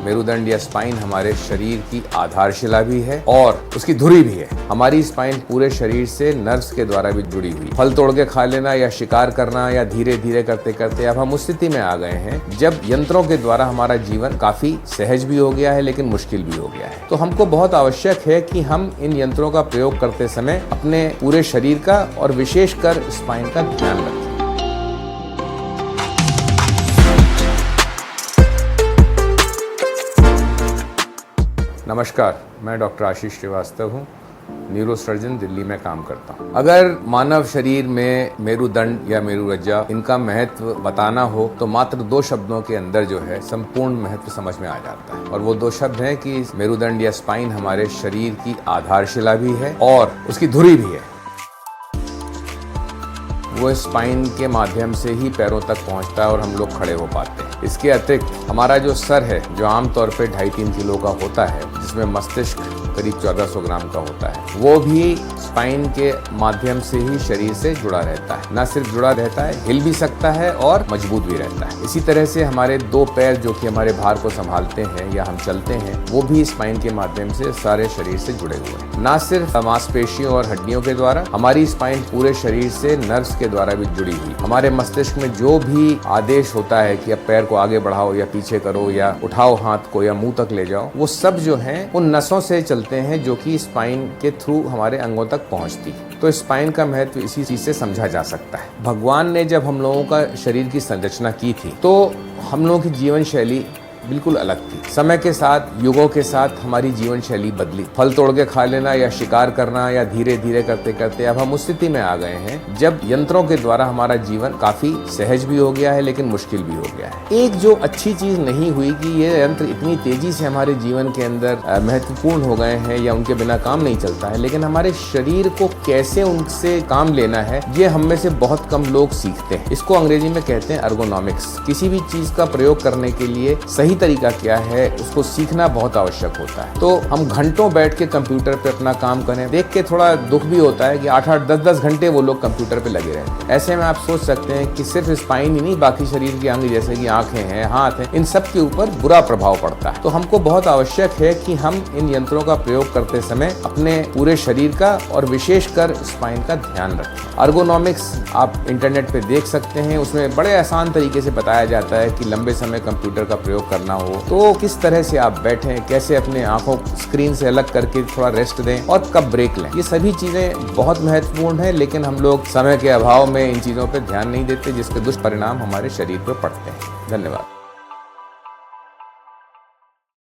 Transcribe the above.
मेरुदंड या स्पाइन हमारे शरीर की आधारशिला भी है और उसकी धुरी भी है। हमारी स्पाइन पूरे शरीर से नर्व्स के द्वारा भी जुड़ी हुई। फल तोड़ के खा लेना या शिकार करना या धीरे धीरे करते करते अब हम उस स्थिति में आ गए हैं जब यंत्रों के द्वारा हमारा जीवन काफी सहज भी हो गया है लेकिन मुश्किल भी हो गया है। तो हमको बहुत आवश्यक है कि हम इन यंत्रों का प्रयोग करते समय अपने पूरे शरीर का और विशेषकर स्पाइन का ध्यान रखें। नमस्कार, मैं डॉक्टर आशीष श्रीवास्तव हूँ, न्यूरोसर्जन, दिल्ली में काम करता हूँ। अगर मानव शरीर में मेरुदंड या मेरुरज्जा इनका महत्व बताना हो तो मात्र 2 शब्दों के अंदर जो है संपूर्ण महत्व समझ में आ जाता है। और वो 2 शब्द हैं कि मेरुदंड या स्पाइन हमारे शरीर की आधारशिला भी है और उसकी धुरी भी है। वो स्पाइन के माध्यम से ही पैरों तक पहुंचता है और हम लोग खड़े हो पाते हैं। इसके अतिरिक्त हमारा जो सर है, जो आमतौर पे 2.5-3 किलो का होता है, जिसमें मस्तिष्क करीब 1400 ग्राम का होता है, वो भी स्पाइन के माध्यम से ही शरीर से जुड़ा रहता है। न सिर्फ जुड़ा रहता है, हिल भी सकता है और मजबूत भी रहता है। इसी तरह से हमारे 2 पैर जो कि हमारे भार को संभालते हैं या हम चलते हैं, वो भी स्पाइन के माध्यम से सारे शरीर से जुड़े हुए हैं। न सिर्फ मांसपेशियों और हड्डियों के द्वारा, हमारी स्पाइन पूरे शरीर से नर्व्स के द्वारा भी जुड़ी हुई। हमारे मस्तिष्क में जो भी आदेश होता है कि अब पैर को आगे बढ़ाओ या पीछे करो या उठाओ हाथ को या मुंह तक ले जाओ, वो सब जो है उन नसों से चलते हैं जो कि स्पाइन के थ्रू हमारे अंगों तक पहुंचती है। तो स्पाइन का महत्व इसी चीज से समझा जा सकता है। भगवान ने जब हम लोगों का शरीर की संरचना की थी तो हम लोगों की जीवन शैली बिल्कुल अलग थी। समय के साथ, युगों के साथ हमारी जीवन शैली बदली। फल तोड़ के खा लेना या शिकार करना या धीरे धीरे करते करते अब हम उस स्थिति में आ गए हैं जब यंत्रों के द्वारा हमारा जीवन काफी सहज भी हो गया है लेकिन मुश्किल भी हो गया है। एक जो अच्छी चीज नहीं हुई कि ये यंत्र इतनी तेजी से हमारे जीवन के अंदर महत्वपूर्ण हो गए हैं या उनके बिना काम नहीं चलता है, लेकिन हमारे शरीर को कैसे उनसे काम लेना है ये हम में से बहुत कम लोग सीखते हैं। इसको अंग्रेजी में कहते हैं एर्गोनॉमिक्स। किसी भी चीज का प्रयोग करने के लिए सही तरीका क्या है, उसको सीखना बहुत आवश्यक होता है। तो हम घंटों बैठ के कंप्यूटर पे अपना काम करें, देख के थोड़ा दुख भी होता है कि 8-8, 10-10 घंटे वो लोग कंप्यूटर पे लगे रहते हैं। ऐसे में आप सोच सकते हैं कि सिर्फ स्पाइन ही नहीं, बाकी शरीर के अंग जैसे कि आंखें हैं, हाथ हैं, इन सब के ऊपर बुरा प्रभाव पड़ता है। तो हमको बहुत आवश्यक है कि हम इन यंत्रों का प्रयोग करते समय अपने पूरे शरीर का और विशेषकर स्पाइन का ध्यान रखें। एर्गोनॉमिक्स आप इंटरनेट पे देख सकते हैं, उसमें बड़े आसान तरीके से बताया जाता है कि लंबे समय कंप्यूटर का प्रयोग करना हो तो किस तरह से आप बैठें, कैसे अपने आंखों स्क्रीन से अलग करके थोड़ा रेस्ट दें और कब ब्रेक लें। ये सभी चीजें बहुत महत्वपूर्ण है, लेकिन हम लोग समय के अभाव में इन चीजों पर ध्यान नहीं देते, जिसके दुष्परिणाम हमारे शरीर पर पड़ते हैं। धन्यवाद।